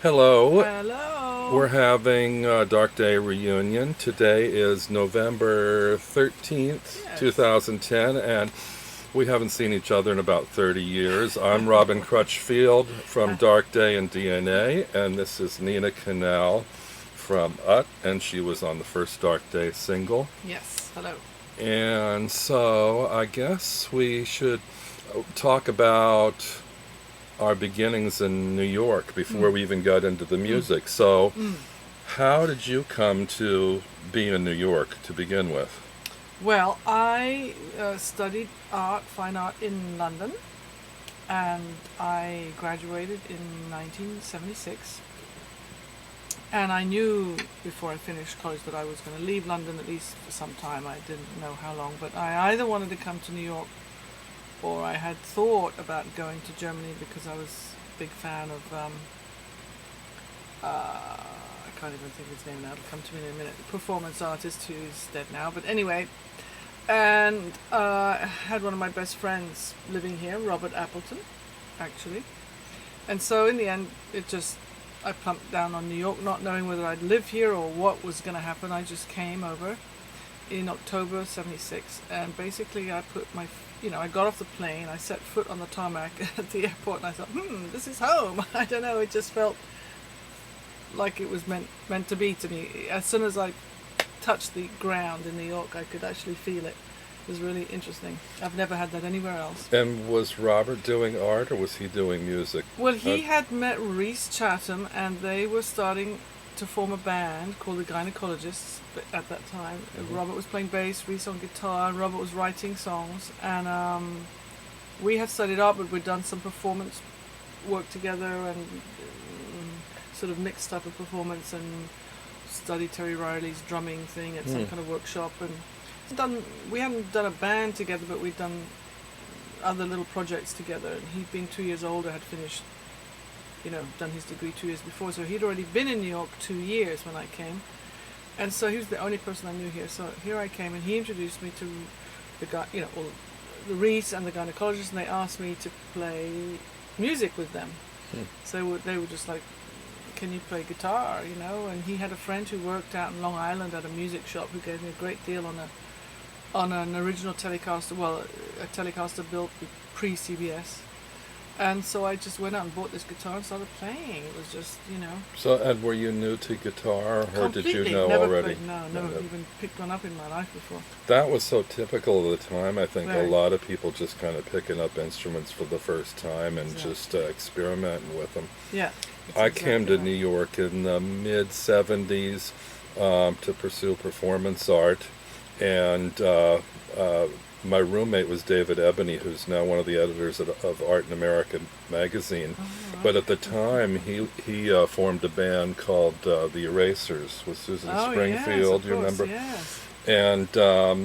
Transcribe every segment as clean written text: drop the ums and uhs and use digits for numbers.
Hello. Hello. We're having a Dark Day reunion. Today is November 13th, Yes. 2010, and we haven't seen each other in about 30 years. I'm Robin Crutchfield from Dark Day and DNA, and this is Nina Canal from UT, and she was on the first Dark Day single. Yes. Hello. And so I guess we should talk about our beginnings in New York before Mm. we even got into the Mm. music. So, Mm. how did you come to be in New York to begin with? Well, I studied fine art in London, and I graduated in 1976. And I knew before I finished college that I was going to leave London at least for some time. I didn't know how long, but I either wanted to come to New York or I had thought about going to Germany because I was a big fan of I can't even think of his name now. It'll come to me in a minute. Performance artist who's dead now, but anyway. And I had one of my best friends living here, Robert Appleton, actually. And so in the end, I plumped down on New York, not knowing whether I'd live here or what was going to happen. I just came over in October '76, and basically I got off the plane, I set foot on the tarmac at the airport, and I thought, this is home. I don't know, it just felt like it was meant to be to me. As soon as I touched the ground in New York, I could actually feel it. It was really interesting. I've never had that anywhere else. And was Robert doing art or was he doing music? Well, Uh, he had met Reese Chatham, and they were starting to form a band called the Gynecologists at that time. Robert was playing bass, Reese on guitar, and Robert was writing songs. And we had studied art, but we'd done some performance work together and sort of mixed type of performance, and studied Terry Riley's drumming thing at some kind of workshop. And we hadn't done a band together, but we'd done other little projects together. And he'd been 2 years older, had finished, done his degree 2 years before. So he'd already been in New York 2 years when I came. And so he was the only person I knew here. So here I came, and he introduced me to the guy, the Reese and the gynecologist, and they asked me to play music with them. So they were just like, can you play guitar, And he had a friend who worked out in Long Island at a music shop who gave me a great deal on an original Telecaster, a Telecaster built pre-CBS. And so I just went out and bought this guitar and started playing. It was just, So, and were you new to guitar or did you completely know never already? played, never even picked one up in my life before. That was so typical of the time. I think Very. a lot of people just kind of picking up instruments for the first time and Exactly. just experimenting with them. Yeah. I came to right. New York in the mid 70s to pursue performance art, and my roommate was David Ebony, who's now one of the editors of Art in America magazine. Oh, right. But at the time, he formed a band called the Erasers with Susan Springfield. Yes, You remember? Yes. And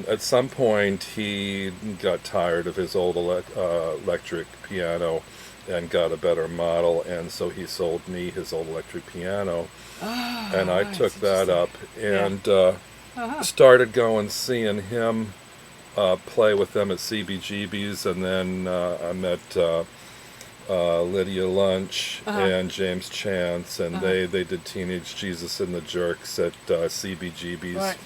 at some point, he got tired of his old electric piano and got a better model, and so he sold me his old electric piano, and I Right, took that up Yeah. and Uh-huh. started going seeing him play with them at CBGB's, and then I met Lydia Lunch and James Chance, and they did Teenage Jesus and the Jerks at CBGB's. Right.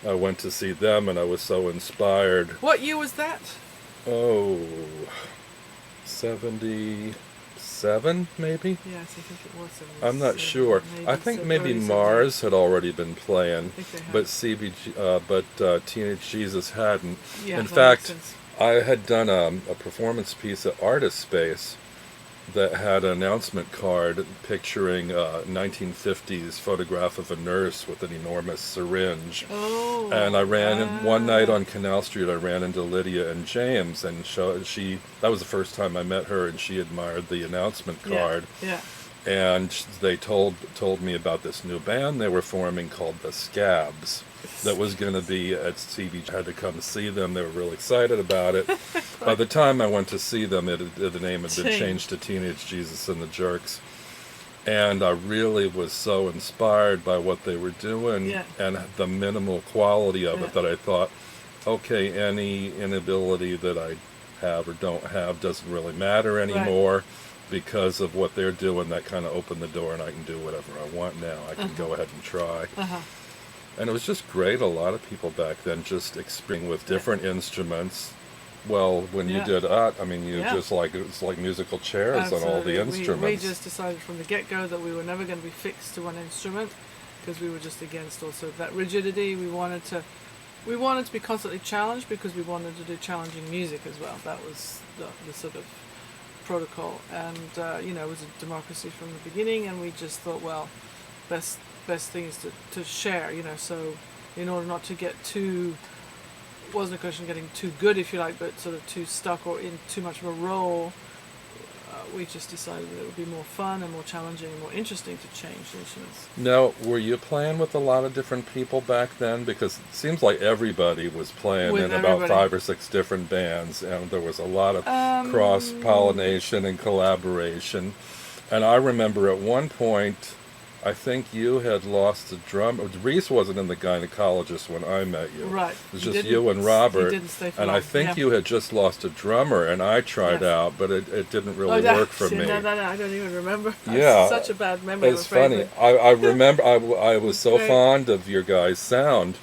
I went to see them, and I was so inspired. What year was that? Oh, 77 maybe? Yes, I think it was 77. I'm not sure. I think maybe early Mars had already been playing, I think they had. but Teenage Jesus hadn't. Yeah, In that fact, makes sense. I had done a performance piece at Artist Space that had an announcement card picturing a 1950s photograph of a nurse with an enormous syringe. Oh. And I one night on Canal Street. I ran into Lydia and James, and that was the first time I met her, and she admired the announcement card. Yeah. And they told me about this new band they were forming called the Scabs that was going to be at CBG. I had to come see them. They were really excited about it. By the time I went to see them, the name had been changed to Teenage Jesus and the Jerks. And I really was so inspired by what they were doing and the minimal quality of it that I thought, okay, any inability that I have or don't have doesn't really matter anymore. because of what they're doing, that kind of opened the door, and I can do whatever I want now. I can go ahead and try. And it was just great. A lot of people back then just experimenting with different instruments. Well, when you did art, I mean, you just like, it was like musical chairs on all the instruments. We just decided from the get-go that we were never going to be fixed to one instrument, because we were just against also that rigidity. We wanted to be constantly challenged, because we wanted to do challenging music as well. That was the sort of protocol, and it was a democracy from the beginning, and we just thought, well, best thing is to share, so in order not to get too, wasn't a question of getting too good, if you like, but sort of too stuck or in too much of a role, we just decided that it would be more fun and more challenging and more interesting to change instruments. Now, were you playing with a lot of different people back then? Because it seems like everybody was playing in about 5 or 6 different bands, and there was a lot of cross-pollination and collaboration. And I remember at one point, I think you had lost a drum. Reese wasn't in the gynecologist when I met you. Right. It was just you and Robert. He didn't stay for and long. I think you had just lost a drummer, and I tried out, but it didn't really work for me. No, I don't even remember. Yeah. Such a bad memory. It's funny. I remember I was so fond of your guys' sound,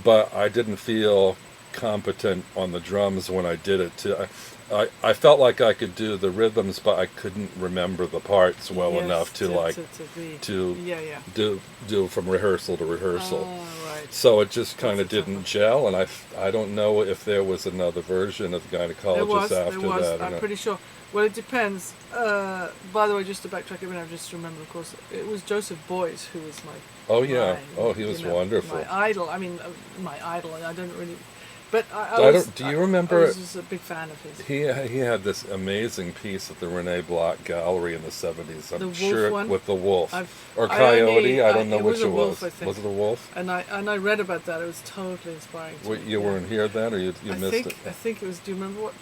but I didn't feel competent on the drums when I did it. I felt like I could do the rhythms, but I couldn't remember the parts well enough to do from rehearsal to rehearsal. Oh, right. So it just kind of didn't gel, and I don't know if there was another version of Gynecologist after that. I'm pretty sure. Well, it depends. By the way, just to backtrack a minute, I just remember, of course, it was Joseph Beuys who was my. Oh yeah. He was wonderful. My idol. I mean, my idol. I don't really. But do you remember? I was just a big fan of his. He had this amazing piece at the Rene Block Gallery in the 70s. I'm sure one? with the wolf or coyote. I don't know which it was. I think. Was it a wolf? And I read about that. It was totally inspiring. You weren't here then, or you missed it? I think it was. Do you remember what?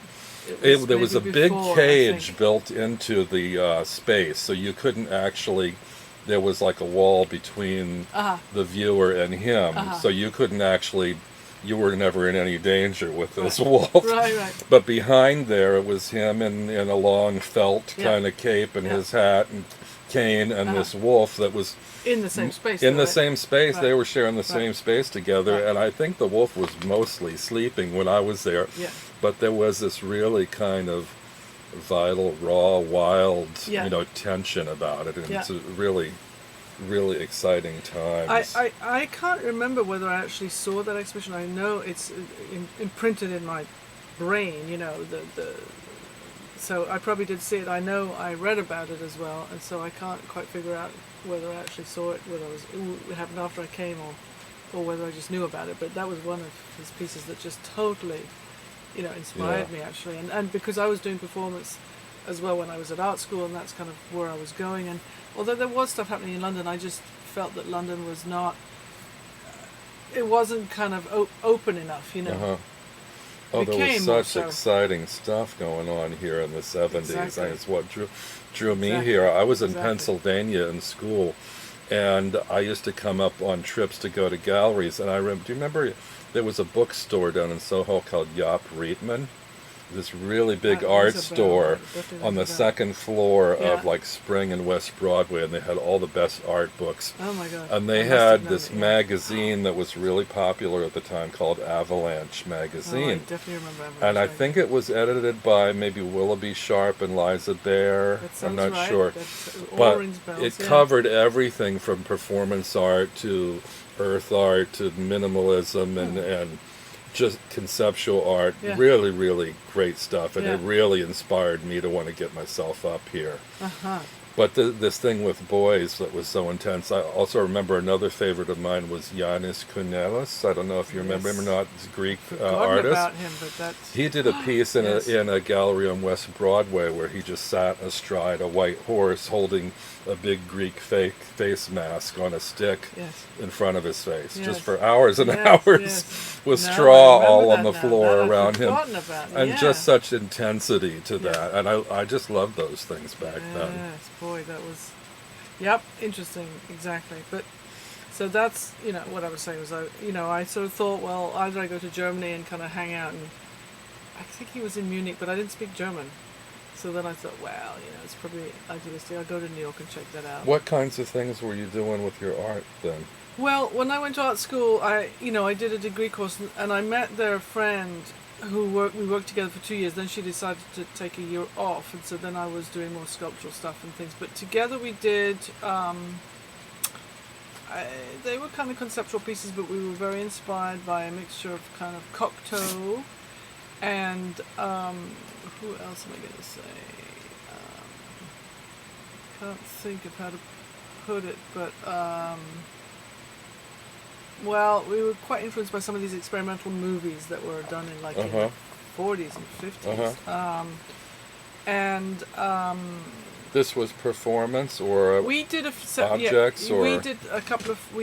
There was a big cage built into the space, so you couldn't actually. There was like a wall between the viewer and him, so you couldn't actually. You were never in any danger with this wolf. Right. But behind there, it was him in a long felt kind of cape and his hat and cane, and this wolf that was in the same space. Same space. Right. They were sharing the same space together, and I think the wolf was mostly sleeping when I was there. Yeah. But there was this really kind of vital, raw, wild, tension about it, and it's a really exciting times. I can't remember whether I actually saw that exhibition. I know it's imprinted in my brain, so I probably did see it. I know I read about it as well, and so I can't quite figure out whether I actually saw it, whether it happened after I came, or whether I just knew about it. But that was one of his pieces that just totally, inspired me actually, and because I was doing performance as well when I was at art school, and that's kind of where I was going. And although there was stuff happening in London, I just felt that London was not, it wasn't kind of open enough, Oh, there was such exciting stuff going on here in the 70s. Exactly. And it's what drew me here. I was in Pennsylvania in school, and I used to come up on trips to go to galleries. And do you remember there was a bookstore down in Soho called Yop Reitman? This really big art store on the second floor of like Spring and West Broadway, and they had all the best art books. Oh my God. And they had this magazine that was really popular at the time called Avalanche magazine. Oh, I definitely remember Avalanche. And I think it was edited by maybe Willoughby Sharp and Liza Bear. I'm not sure. But it covered everything from performance art to earth art to minimalism and just conceptual art. Really, really great stuff, and it really inspired me to want to get myself up here. But this thing with boys that was so intense. I also remember another favorite of mine was Yanis Kounelis. I don't know if you remember him or not. He's a Greek artist. About him, but that's... He did a piece in a gallery on West Broadway where he just sat astride a white horse holding a big Greek fake face mask on a stick in front of his face, just for hours and hours, with straw all on the floor around him, and just such intensity to that. And I just loved those things back then. Yes, boy, that was, interesting, exactly. But so that's what I was saying was I sort of thought, well, either I go to Germany and kind of hang out, and I think he was in Munich, but I didn't speak German. So then I thought, well, it's probably idealistic. I'll go to New York and check that out. What kinds of things were you doing with your art then? Well, when I went to art school, I did a degree course, and I met their friend we worked together for 2 years. Then she decided to take a year off, and so then I was doing more sculptural stuff and things. But together we did. They were kind of conceptual pieces, but we were very inspired by a mixture of kind of Cocteau and who else am I going to say? Can't think of how to put it, but well, we were quite influenced by some of these experimental movies that were done in in the 40s and 50s. This was performance or we did objects or we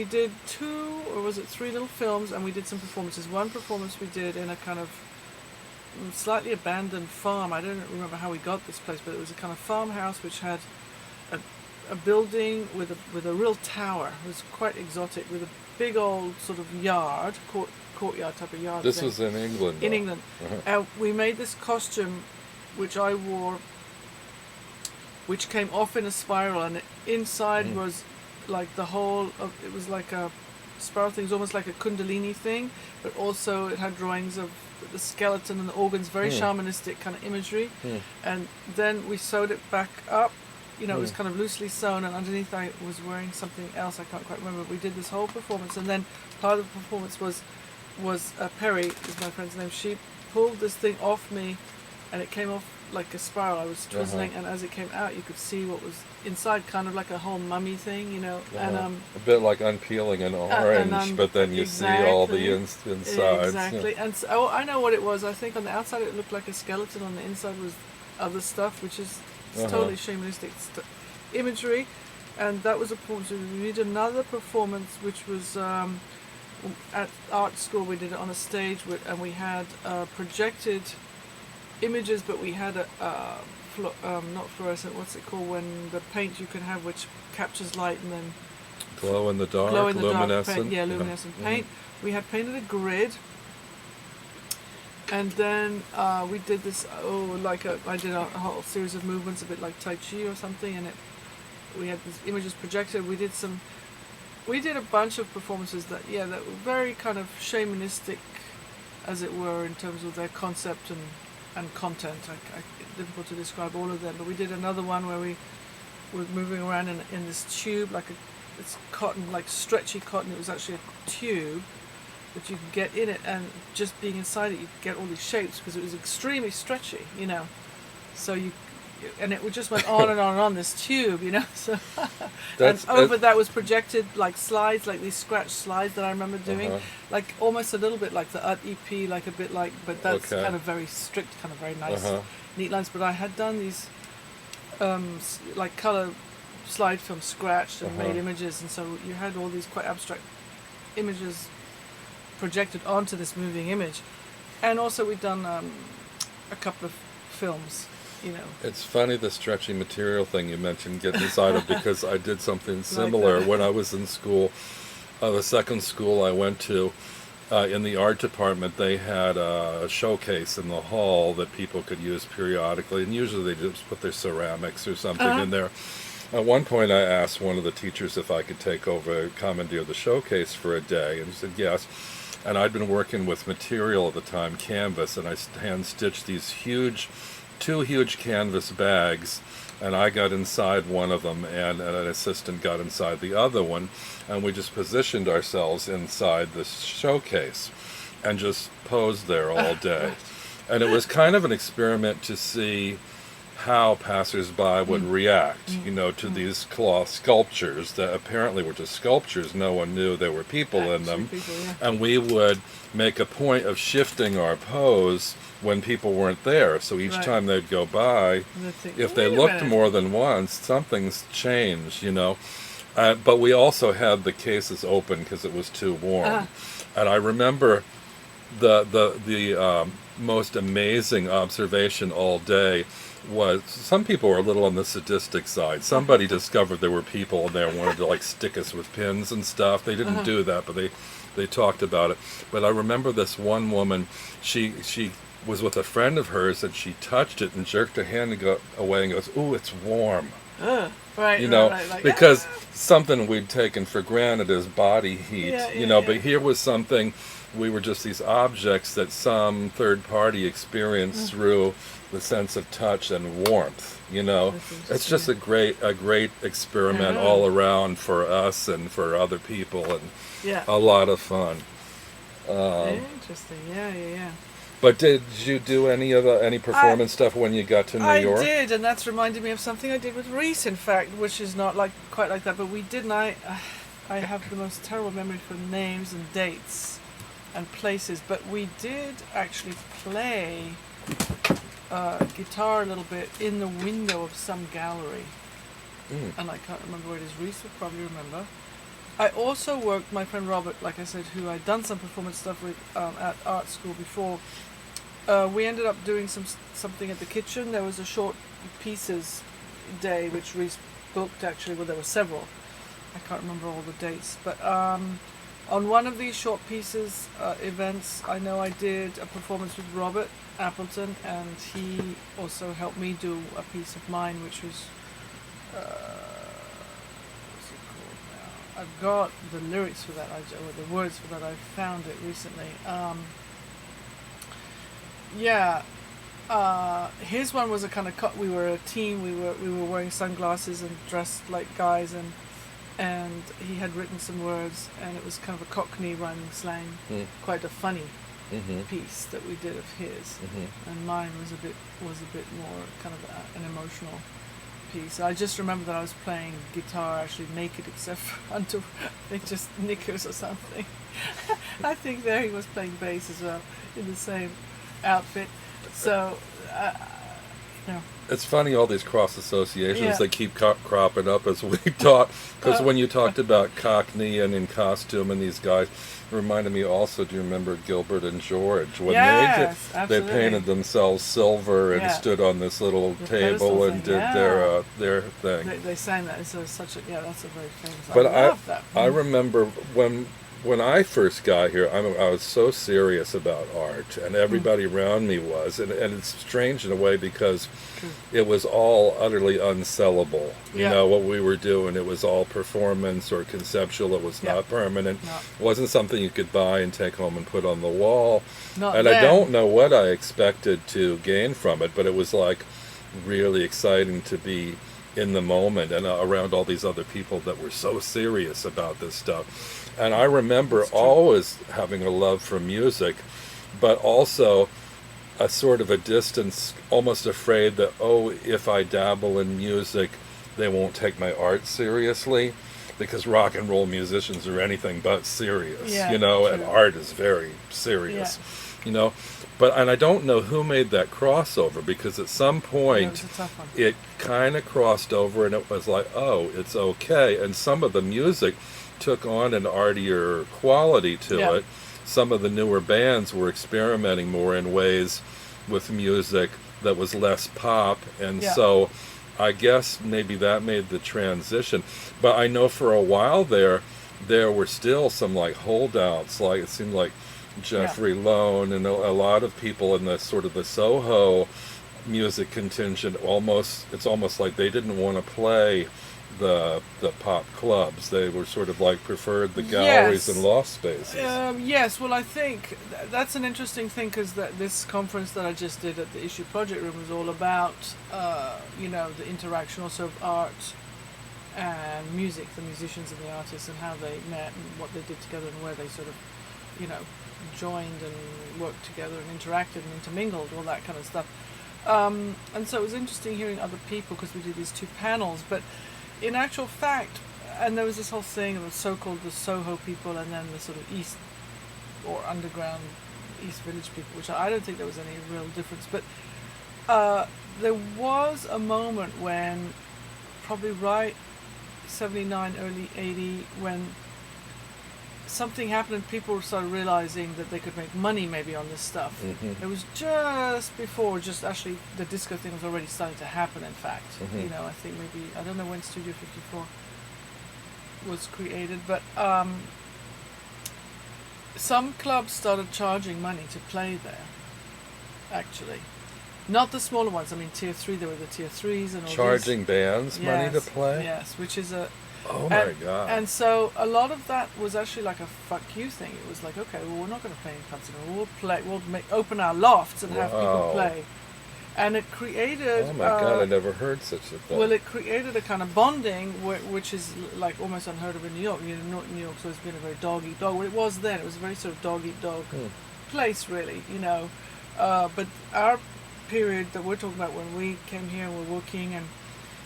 did 2 or was it 3 little films, and we did some performances. One performance we did in a kind of slightly abandoned farm. I don't remember how we got this place, but it was a kind of farmhouse which had a building with a real tower. It was quite exotic, with a big old sort of yard, courtyard type of yard. This was in England. In England. We made this costume, which I wore, which came off in a spiral, and inside was like the whole of it was like a spiral thing. It was almost like a kundalini thing, but also it had drawings of the skeleton and the organs, very shamanistic kind of imagery. And then we sewed it back up. It was kind of loosely sewn, and underneath I was wearing something else. I can't quite remember. We did this whole performance, and then part of the performance was Perry, is my friend's name. She pulled this thing off me, and it came off like a spiral. I was twizzling, and as it came out, you could see what was inside, kind of like a whole mummy thing, And a bit like unpeeling an orange, but then you see all the insides. Exactly, and so, I know what it was. I think on the outside it looked like a skeleton. On the inside was other stuff, which is totally shamanistic imagery, and that was a performance. We did another performance, which was at art school. We did it on a stage, and we had projected images, but we had not fluorescent. What's it called when the paint you can have, which captures light and then glow in the dark, luminescent. Paint, luminescent paint. We had painted a grid. And then we did this. I did a whole series of movements, a bit like Tai Chi or something, and we had these images projected. We did a bunch of performances that were very kind of shamanistic, as it were, in terms of their concept and content. Difficult to describe all of them, but we did another one where we were moving around in this tube, it's cotton, like stretchy cotton. It was actually a tube, but you could get in it, and just being inside it, you could get all these shapes because it was extremely stretchy, So it just went on and on and on, this tube, So and over that was projected like slides, like these scratch slides that I remember doing, like almost a little bit like the EP, like a bit like, but that's kind of very strict, kind of very nice, neat lines. But I had done these like color slide film scratched and made images, and so you had all these quite abstract images projected onto this moving image. And also we've done a couple of films, It's funny, the stretchy material thing you mentioned, getting inside of, because I did something similar like when I was in school. The second school I went to, in the art department, they had a showcase in the hall that people could use periodically, and usually they just put their ceramics or something in there. At one point I asked one of the teachers if I could take over, commandeer the showcase for a day, and he said yes. And I'd been working with material at the time, canvas, and I hand-stitched these two huge canvas bags, and I got inside one of them, and an assistant got inside the other one, and we just positioned ourselves inside the showcase and just posed there all day. And it was kind of an experiment to see how passersby would react, to these cloth sculptures that apparently were just sculptures. No one knew there were people in them. And we would make a point of shifting our pose when people weren't there. So each time they'd go by, if they looked more than once, something's changed, But we also had the cases open because it was too warm. And I remember the most amazing observation all day was some people were a little on the sadistic side. Somebody discovered there were people in there and wanted to stick us with pins and stuff. They didn't do that, but they talked about it. But I remember this one woman, she was with a friend of hers, and she touched it and jerked her hand away and goes, "Ooh, it's warm." Right, You know, right, like, because something we'd taken for granted is body heat. Yeah, you yeah, know, yeah. but here was something. We were just these objects that some third party experienced through the sense of touch and warmth. You know, That's it's just a great experiment Yeah. all around for us and for other people, and yeah. a lot of fun. Interesting. Yeah. But did you do any performance stuff when you got to New York? I did, and that's reminded me of something I did with Reese, in fact, which is not like quite like that, but we did, and I have the most terrible memory for names and dates and places, but we did actually play guitar a little bit in the window of some gallery, and I can't remember where it is. Reese would probably remember. I also worked, my friend Robert, like I said, who I'd done some performance stuff with at art school before. We ended up doing something at the kitchen. There was a short pieces day which Reese booked, actually. Well, there were several. I can't remember all the dates. But on one of these short pieces events, I know I did a performance with Robert Appleton, and he also helped me do a piece of mine, which was... what's it called now? I've got the lyrics for that, or the words for that. I found it recently. His one was a kind of we were a team. We were wearing sunglasses and dressed like guys, and he had written some words, and it was kind of a Cockney rhyming slang, quite a funny piece that we did of his, and mine was a bit more kind of an emotional piece. I just remember that I was playing guitar actually naked, except for under, I think, just knickers or something. I think there he was playing bass as well in the same outfit. So, It's funny, all these cross associations Yeah. that keep cropping up as we talk. Because when you talked about Cockney and in costume and these guys, it reminded me also, do you remember Gilbert and George? When Yes, they absolutely. painted themselves silver and Yeah. stood on this little The table pedestal and thing, did yeah. their thing. They sang that. It's such a that's a very famous. But I love that. I remember when I first got here, I was so serious about art, and everybody around me was, and it's strange in a way because it was all utterly unsellable. You Yeah. know what we were doing; it was all performance or conceptual. It was Yeah. not permanent. No. It wasn't something you could buy and take home and put on the wall. Not And I then. don't know what I expected to gain from it, but it was like really exciting to be in the moment and around all these other people that were so serious about this stuff. And I remember always having a love for music, but also a sort of a distance, almost afraid that, if I dabble in music, they won't take my art seriously, because rock and roll musicians are anything but serious, Yeah, and true. art is very serious, But, and I don't know who made that crossover, because at some Yeah, it point was a tough one. it kind of crossed over, and it was like, it's okay. And some of the music took on an artier quality to Yeah. it. Some of the newer bands were experimenting more in ways with music that was less pop, and Yeah. so I guess maybe that made the transition. But I know for a while there were still some like holdouts, like it seemed like Jeffrey Lone and a lot of people in the sort of the Soho music contingent. It's almost like they didn't want to play the pop clubs. They were sort of like preferred the galleries Yes. and loft spaces. Yes, well, I think that's an interesting thing, because this conference that I just did at the Issue Project Room was all about, the interaction also of art and music, the musicians and the artists, and how they met and what they did together and where they sort of, joined and worked together and interacted and intermingled, all that kind of stuff. And so it was interesting hearing other people, because we did these two panels, but in actual fact, and there was this whole thing of the so-called the Soho people, and then the sort of East or underground East Village people, which I don't think there was any real difference. But there was a moment when, probably right 79, early 80, when something happened and people started realizing that they could make money maybe on this stuff. It was just before, actually the disco thing was already starting to happen, in fact. I think maybe, I don't know when Studio 54 was created, but some clubs started charging money to play there. actually. Not the smaller ones. I mean, tier 3, there were the tier 3s and all Charging bands these. money to Yes, play? yes, which is a... Oh my God. And so a lot of that was actually like a fuck you thing. It was like, okay, well, we're not going to play in clubs anymore. We'll open our lofts and have people Wow. play. And it created... Oh my God, I never heard such a thing. Well, it created a kind of bonding, which is like almost unheard of in New York. You know, New York's always been a very dog-eat-dog. Well, it was then. It was a very sort of dog-eat-dog place, really, you know. But our period that we're talking about when we came here and were working, and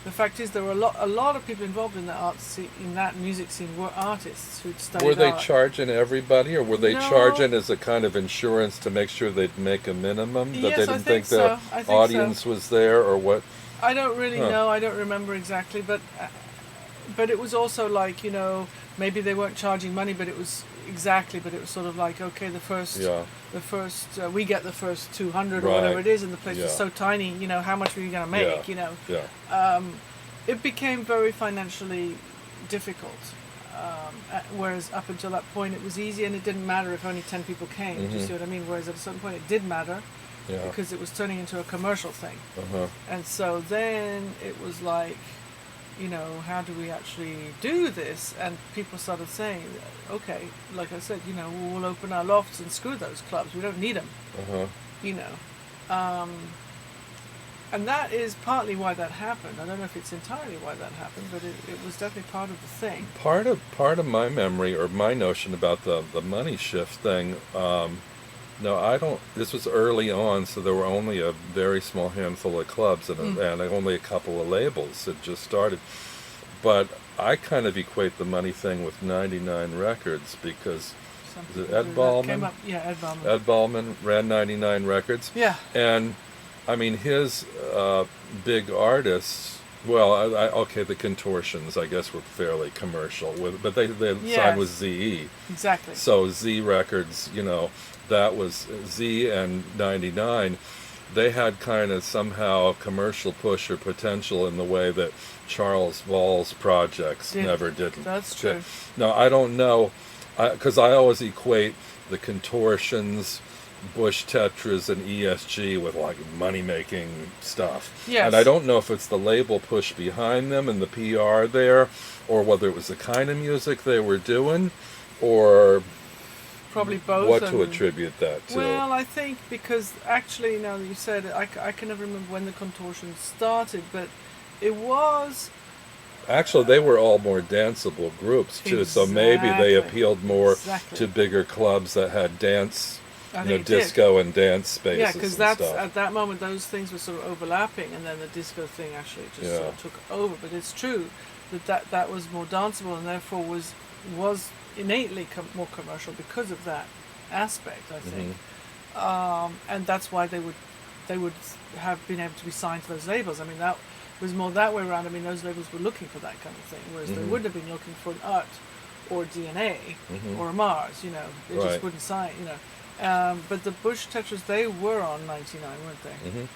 the fact is there were a lot of people involved in the art scene, in that music scene, were artists who'd studied Were they art. charging everybody, or were they No. charging as a kind of insurance to make sure they'd make a minimum? That Yes, they I didn't think the so. I think audience so. was there, or what? I don't really Huh. know. I don't remember exactly, but it was also like, you know, maybe they weren't charging money, but it was but it was sort of like, okay, we get the first 200 or whatever Right. it is, and the place Yeah. is so tiny, you know, how much were you going to make, Yeah. you know? Yeah. It became very financially difficult. Whereas up until that point it was easy, and it didn't matter if only 10 people came. Do you Mhm. see what I mean? Whereas at a certain point it did matter, Yeah. because it was turning into a commercial thing. Uh-huh. And so then it was like, you know, how do we actually do this? And people started saying, okay, like I said, you know, we'll open our lofts and screw those clubs. We don't need them, Uh-huh. you know. And that is partly why that happened. I don't know if it's entirely why that happened, but it was definitely part of the thing. Part of my memory, or my notion about the money shift thing, no, I don't. This was early on, so there were only a very small handful of clubs and only a couple of labels had just started. But I kind of equate the money thing with 99 Records, because Some is it people Ed do that. Ballman? Came up, yeah, Ed Ballman. Ed Ballman ran 99 Records. Yeah. And I mean, his big artists, well, okay, the Contortions, I guess, were fairly commercial, but they Yes. signed with ZE. Exactly. So Z Records, you know, that was Z and 99. They had kind of somehow a commercial push or potential in the way that Charles Wall's projects never didn't. That's true. Now, I don't know, because I always equate the Contortions, Bush Tetras, and ESG with like money-making stuff. Yes. And I don't know if it's the label push behind them and the PR there, or whether it was the kind of music they were doing, or Probably both. what to and- attribute that to. Well, I think because actually, now that you said it, I can never remember when the Contortions started, but it was... Actually, they were all more danceable groups too, so maybe they Exactly. appealed more Exactly. to bigger clubs that had dance, I you know, think it did. disco and dance spaces. Yeah, because and that's stuff. at that moment those things were sort of overlapping, and then the disco thing actually just sort of took over. But it's true that was more danceable, and therefore was innately more commercial because of that aspect, I think. And that's why they would have been able to be signed to those labels. I mean, that was more that way around. I mean, those labels were looking for that kind of thing, whereas they wouldn't have been looking for an Art or DNA or a Mars. You know, they Right. just wouldn't sign. You know, but the Bush Tetras, they were on 99, weren't they?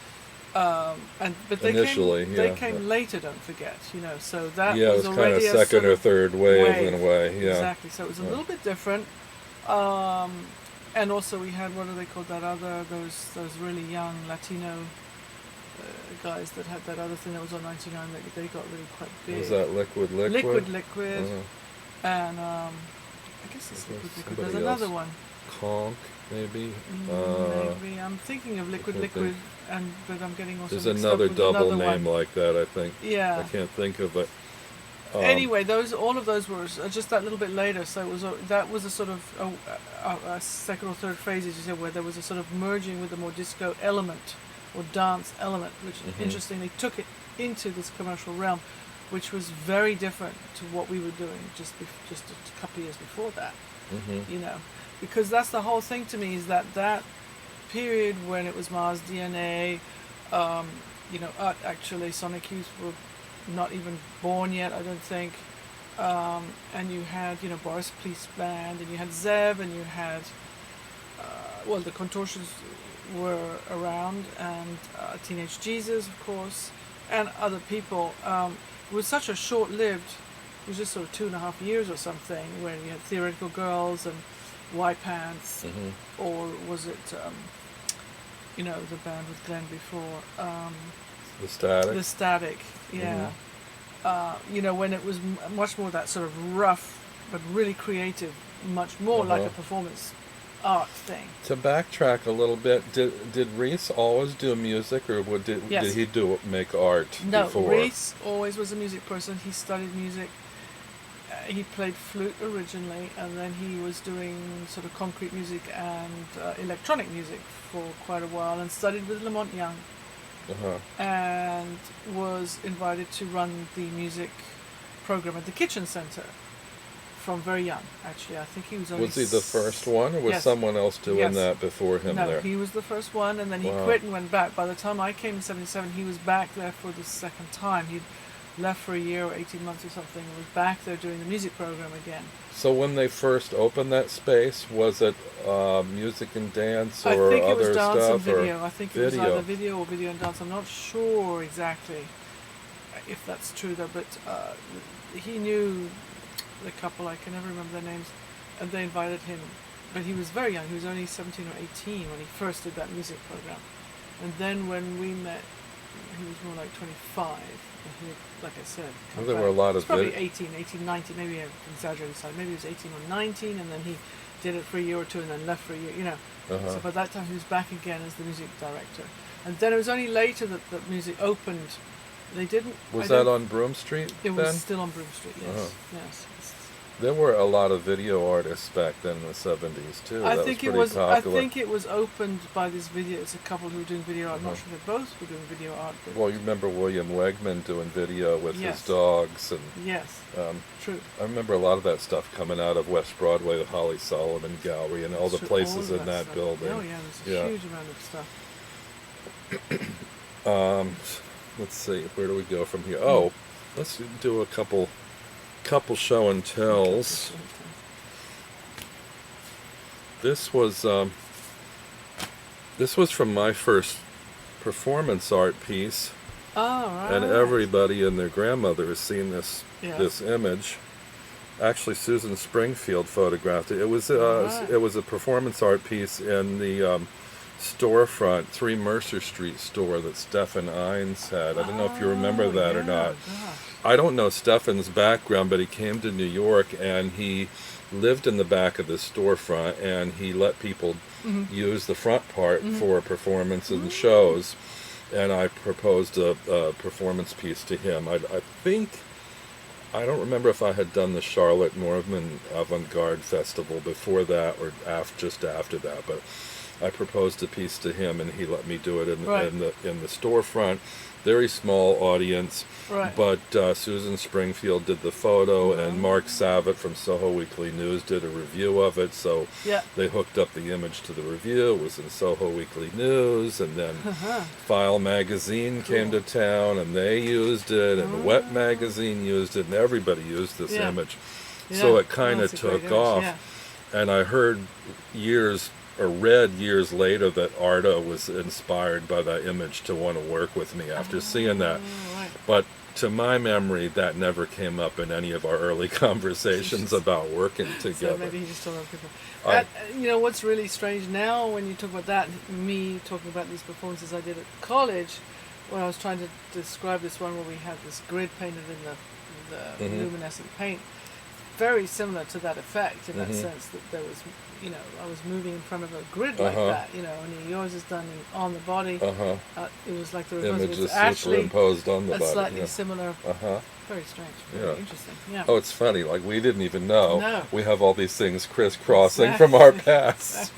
But they Initially, they yeah. came later. Don't forget. You know, so that Yeah, it was was kind already of a second sort or of third wave in a way. Yeah. Exactly. So it was a little bit different. And also we had, what do they call that other, those really young Latino guys that had that other thing that was on 99 that they got really quite big. Was that Liquid? Liquid. And I guess it's Liquid. Somebody There's another else. one. Conk, maybe. Maybe I'm thinking of Liquid, can't think. but I'm getting also There's mixed up another with double another name one. like that, I think. Yeah. I can't think of it. Anyway, all of those were just that little bit later. So it was that was a sort of a second or third phase, as you said, where there was a sort of merging with a more disco element or dance element, which interestingly took it into this commercial realm, which was very different to what we were doing just a couple of years before that. You know, because that's the whole thing to me, is that period when it was Mars, DNA, you know, actually Sonic Youth were not even born yet, I don't think. And you had, you know, Boris Police Band, and you had Zev, and you had, well, the Contortions were around, and Teenage Jesus, of course, and other people. It was such a short-lived, it was just sort of 2.5 years or something, where you had Theoretical Girls and White Pants, or was it you know, the band with Glenn before. The Static. The Static, yeah. You know, when it was much more that sort of rough but really creative, much more like a performance art thing. To backtrack a little bit, did Reese always do music, or did he make art before? No, Reese always was a music person. He studied music. He played flute originally, and then he was doing sort of concrete music and electronic music for quite a while, and studied with Lamont Young. And was invited to run the music program at the Kitchen Center from very young, actually. I think he was only... Was he the first one, or was someone else doing that before him there? No, he was the first one, and then he quit and went back. By the time I came in 77, he was back there for the second time. He'd left for a year or 18 months or something, and was back there doing the music program again. So when they first opened that space, was it music and dance or other stuff? I think it was dance and video. Or I think it was either video or video and dance. I'm not sure exactly if that's true though, but he knew the couple, I can never remember their names, and they invited him, but he was very young. He was only 17 or 18 when he first did that music program, and then when we met, he was more like 25, and he had, like I said, well, there were a lot of probably 18, 19, maybe I'm exaggerating slightly, maybe he was 18 or 19, and then he did it for a year or two and then left for a year, you know. So by that time he was back again as the music director, and then it was only later that the music opened. They didn't... Was that on Broome Street It then? was still on Broome Street, yes. Yes. There were a lot of video artists back then in the 70s too. I that think was pretty popular. I think it was opened by this video. It's a couple who were doing video art. I'm not sure they both were doing video art. But well, you remember William Wegman doing video with his dogs, and true. I remember a lot of that stuff coming out of West Broadway, the Holly Sullivan Gallery, and all the places in that building. Oh yeah, there's a huge amount of stuff. Let's see, where do we go from here? Oh, let's do a couple show and tells. This was from my first performance art piece. Oh, right. And everybody and their grandmother has seen this image. Actually, Susan Springfield photographed it. It was a performance art piece in the storefront, 3 Mercer Street store that Stephen Ines had. I don't know if you remember that or not. Gosh. I don't know Stephen's background, but he came to New York and he lived in the back of the storefront, and he let people use the front part for performances and shows. And I proposed a performance piece to him. I don't remember if I had done the Charlotte Norman Avant-Garde Festival before that or just after that, but I proposed a piece to him, and he let me do it in the storefront. Very small audience, but Susan Springfield did the photo, and Mark Savitt from Soho Weekly News did a review of it, so they hooked up the image to the review. It was in Soho Weekly News, and then File Magazine came to town, and they used it, and Wet Magazine used it, and everybody used this image. So it kind of took off, and I heard read years later that Arta was inspired by that image to want to work with me after seeing that. But to my memory, that never came up in any of our early conversations about working together. So maybe he just told other people. You know, what's really strange now when you talk about that, me talking about these performances I did at college, when I was trying to describe this one where we had this grid painted in the luminescent paint, very similar to that effect in that sense, that there was, you know, I was moving in front of a grid like that, you know, and yours is done on the body. It was like the reverse. Image is actually superimposed on the body. A slightly similar. Very strange. Very interesting. Yeah. Oh, it's funny. Like, we didn't even know. No. We have all these things crisscrossing from our past.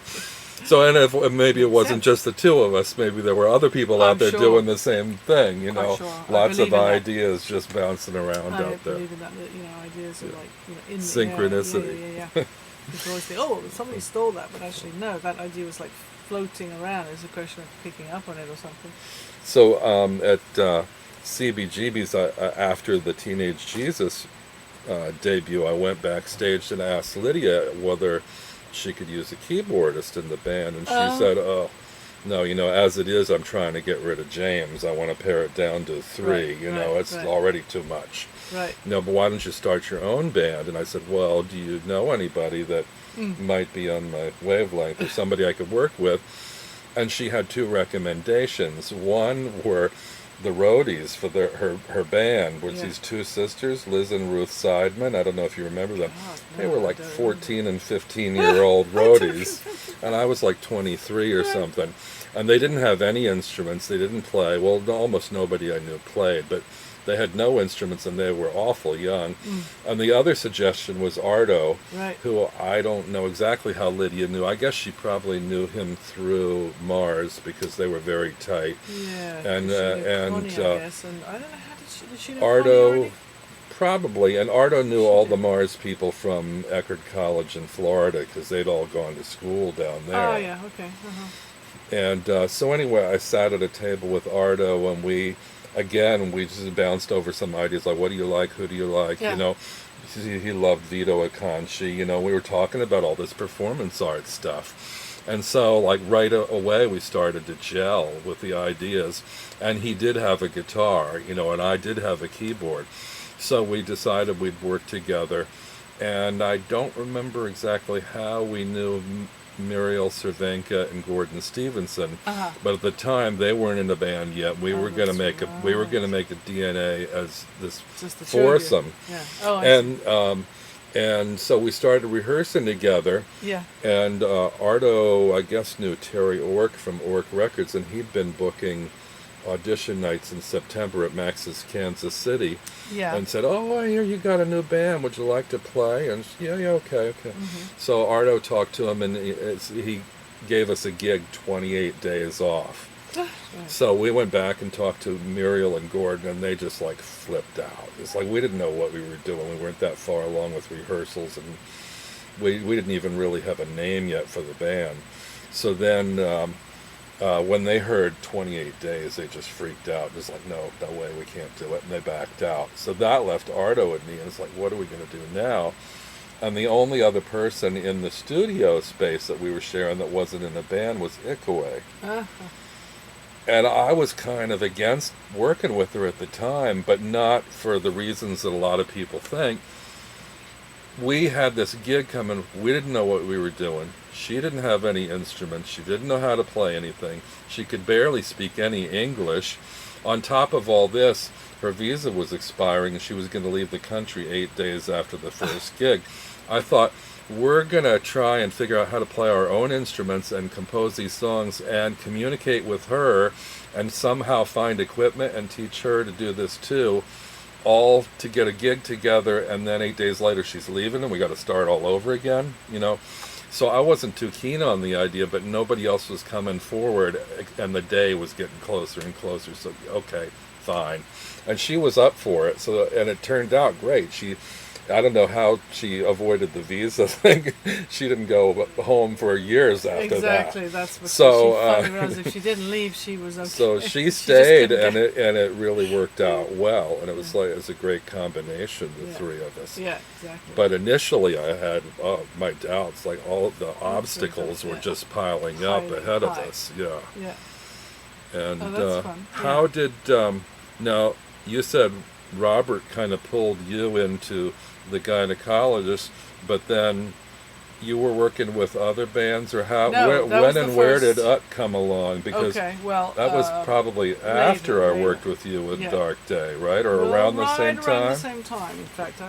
So, and if maybe it wasn't just the two of us, maybe there were other people out there doing the same thing, you know. Lots of ideas just bouncing around out there. I believe in that, you know, ideas are like, you know, in synchronicity. Yeah. People always think, oh, somebody stole that, but actually, no, that idea was like floating around. It's a question of picking up on it or something. So, at CBGB's, after the Teenage Jesus debut, I went backstage and asked Lydia whether she could use a keyboardist in the band, and she said, oh, no, you know, as it is, I'm trying to get rid of James. I want to pare it down to 3, you know, it's already too much. No, but why don't you start your own band? And I said, well, do you know anybody that might be on my wavelength or somebody I could work with? and she had two recommendations. One were the roadies for her band, was Yeah. these two sisters, Liz and Ruth Seidman. I don't know if you remember them. God, They no, were I like don't 14 and 15-year-old roadies, and I was like 23 or something. And they didn't have any instruments. They didn't play. Well, almost nobody I knew played, but they had no instruments, and they were awful young. And the other suggestion was Ardo, Right. who I don't know exactly how Lydia knew. I guess she probably knew him through Mars because they were very tight. Yeah. And, 'cause she knew and, Connie, I guess, and I don't know how did she know Connie Ardo, already? probably, and Ardo knew all the did. Mars people from Eckerd College in Florida because they'd all gone to school down there. Oh yeah. Okay. And so anyway, I sat at a table with Ardo, and we just bounced over some ideas like, what do you like, who do you like, Yeah. you know. He loved Vito Aconci, you know. We were talking about all this performance art stuff. And so, like, right away, we started to gel with the ideas. And he did have a guitar, you know, and I did have a keyboard. So we decided we'd work together. And I don't remember exactly how we knew Muriel Cervenka and Gordon Stevenson, but at the time they weren't in a band yet. We were going to make a DNA as this Just the two of you. foursome, Yeah. Oh, I see. and so we started rehearsing together. Yeah. And Ardo, I guess, knew Terry Ork from Ork Records, and he'd been booking audition nights in September at Max's Kansas City. Yeah. And said, "Oh, I hear you got a new band. Would you like to play?" And yeah, okay. So Ardo talked to him, and he gave us a gig 28 days off. So we went back and talked to Muriel and Gordon, and they just like flipped out. It's like we didn't know what we were doing. We weren't that far along with rehearsals, and we didn't even really have a name yet for the band. So then when they heard 28 days, they just freaked out. Just like, no way, we can't do it. And they backed out. So that left Ardo and me, and it's like, what are we going to do now? And the only other person in the studio space that we were sharing that wasn't in a band was Ikawe. And I was kind of against working with her at the time, but not for the reasons that a lot of people think. We had this gig coming. We didn't know what we were doing. She didn't have any instruments. She didn't know how to play anything. She could barely speak any English. On top of all this, her visa was expiring, and she was going to leave the country 8 days after the first gig. I thought, we're going to try and figure out how to play our own instruments and compose these songs and communicate with her and somehow find equipment and teach her to do this too, all to get a gig together, and then 8 days later she's leaving and we got to start all over again, you know. So I wasn't too keen on the idea, but nobody else was coming forward, and the day was getting closer and closer, so okay, fine. And she was up for it, so, and it turned out great. I don't know how she avoided the visa thing. She didn't go home for years after that. Exactly, that's what So, she realized if she didn't leave, she was okay. So she just stayed, couldn't and it really worked out well, and it was a great combination, the Yeah. three of us. Yeah, exactly. But initially, I had my doubts, like all of the obstacles were Yeah. just piling up Piling ahead of high. us. Yeah. Yeah. And that's fun. how did now you said Robert kind of pulled you into the gynecologist, but then you were working with other bands, or how? No, that was when the and where first- did UT come along? Because Okay, well, that was probably after I later. worked with you with Yeah. Dark Day, right? Or well, around the right same around time? the same time, in fact.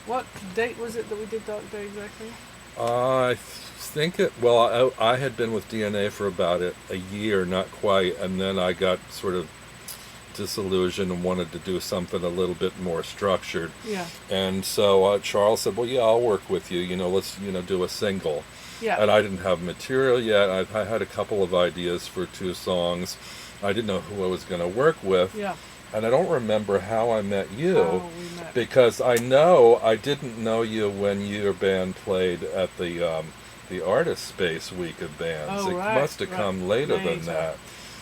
What date was it that we did Dark Day exactly? I think I had been with DNA for about a year, not quite, and then I got sort of disillusioned and wanted to do something a little bit more structured. Yeah. And so Charles said, well, yeah, I'll work with you, let's, do a single. Yeah. And I didn't have material yet. I had a couple of ideas for 2 songs. I didn't know who I was going to work with. Yeah. And I don't remember how I met you. How we met. Because I didn't know you when your band played at the Artist Space Week of Bands. Oh, It right, must have come later than that.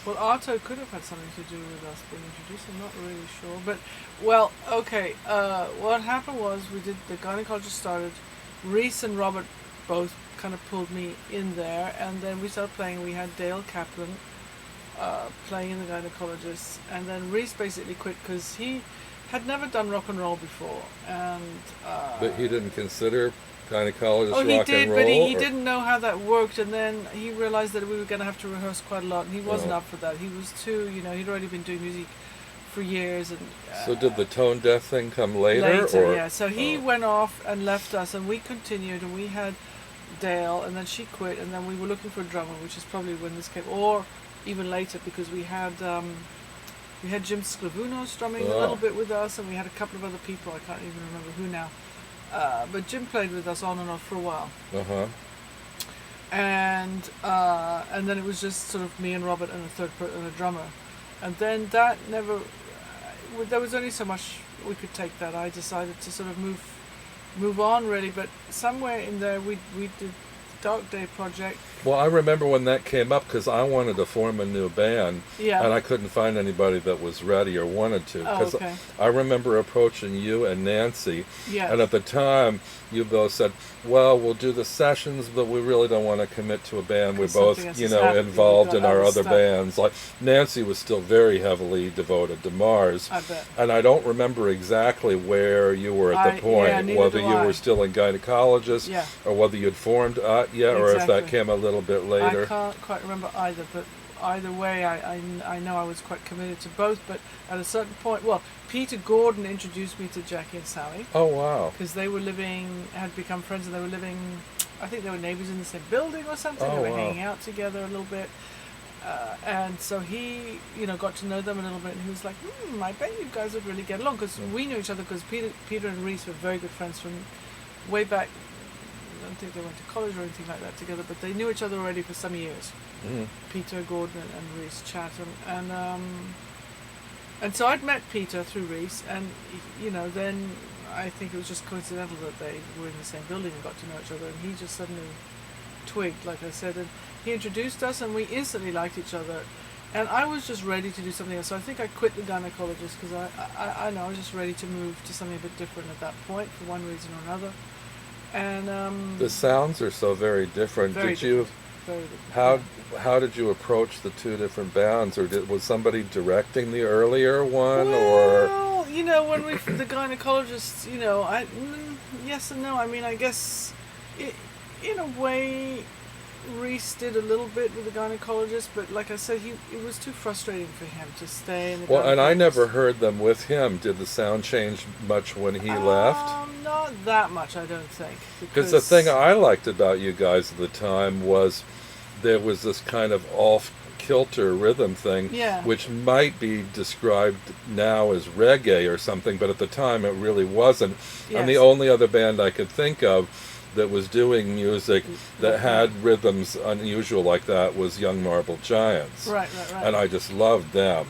Well, Arto could have had something to do with us being introduced. I'm not really sure. But, well, okay. What happened was we did, the gynecologist started. Reese and Robert both kind of pulled me in there. And then we started playing. We had Dale Kaplan playing in the gynecologist. And then Reese basically quit because he had never done rock and roll before. And But he didn't consider gynecologist Oh, he rock did, and roll? but he or- didn't know how that worked, and then he realized that we were going to have to rehearse quite a lot, and he wasn't Oh. up for that. He was too, he'd already been doing music for years, and So did the tone deaf thing come later? or? yeah. So he Oh. went off and left us, and we continued, and we had Dale, and then she quit, and then we were looking for a drummer, which is probably when this came, or even later, because we had Jim Sclavunos drumming a Oh. little bit with us, and we had a couple of other people. I can't even remember who now, but Jim played with us on and off for a while. Uh-huh. And then it was just sort of me and Robert and and a drummer, and then that never. There was only so much we could take that. I decided to sort of move on really, but somewhere in there we did Dark Day Project. Well, I remember when that came up because I wanted to form a new band, Yeah. and I couldn't find anybody that was ready or wanted to. Oh, 'Cause okay. I remember approaching you and Nancy, Yeah. and at the time, you both said, "Well, we'll do the sessions, but we really don't want to commit to a band. We're 'Cause both, something else has happened. involved We've in got our other other stuff." bands." Like Nancy was still very heavily devoted to Mars. I bet. And I don't remember exactly where you were at the point, yeah, neither whether do you I. were still in gynecologist, Yeah. or whether you'd formed yet, or if that Exactly. came a little bit later. I can't quite remember either, but either way, I know I was quite committed to both. But at a certain point, well, Peter Gordon introduced me to Jackie and Sally Oh, wow. because they were had become friends, and they were living. I think they were neighbors in the same building or something. Oh, they were wow. hanging out together a little bit. And so he, got to know them a little bit, and he was like, I bet you guys would really get along, because we knew each other, because Peter and Reese were very good friends from way back. I don't think they went to college or anything like that together, but they knew each other already for some years. Mm. Peter Gordon and Reese Chatham, and so I'd met Peter through Reese, and then I think it was just coincidental that they were in the same building and got to know each other, and he just suddenly twigged, like I said, and he introduced us, and we instantly liked each other, and I was just ready to do something else. So I think I quit the gynecologist because I know I was just ready to move to something a bit different at that point for one reason or another, and The sounds are so very different. very Did you? very different. How did you approach the two different bands, or was somebody directing the earlier one, or? Well, when the gynecologists, yes and no. I mean, I guess, in a way, Reese did a little bit with the gynecologist, but like I said, it was too frustrating for him to stay in the Well, and I gynecologist. never heard them with him. Did the sound change much when he left? Not that much, I don't think. Because the thing I liked about you guys at the time was there was this kind of off-kilter rhythm thing, Yeah. which might be described now as reggae or something, but at the time it really wasn't. And the Yes. only other band I could think of that was doing music that had rhythms unusual like that was Young Marble Giants. Right. And I just loved them,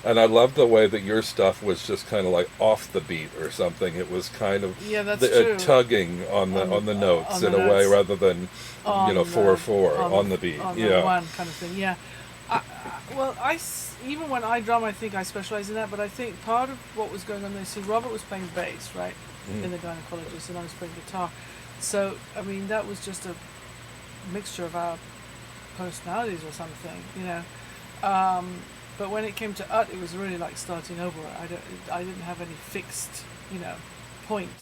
and I loved the way that your stuff was just kind of like off the beat or something. It was kind of Yeah, that's true. tugging on the notes on the in a way, notes. rather than On 4/4 the- on the beat. on the Yeah. one kind of thing. Yeah. Well, even when I drum, I think I specialize in that. But I think part of what was going on there, see, Robert was playing bass, right, in the gynecologist, and I was playing guitar. So I mean, that was just a mixture of our personalities or something, But when it came to Ut, it was really like starting over. I didn't have any fixed, point.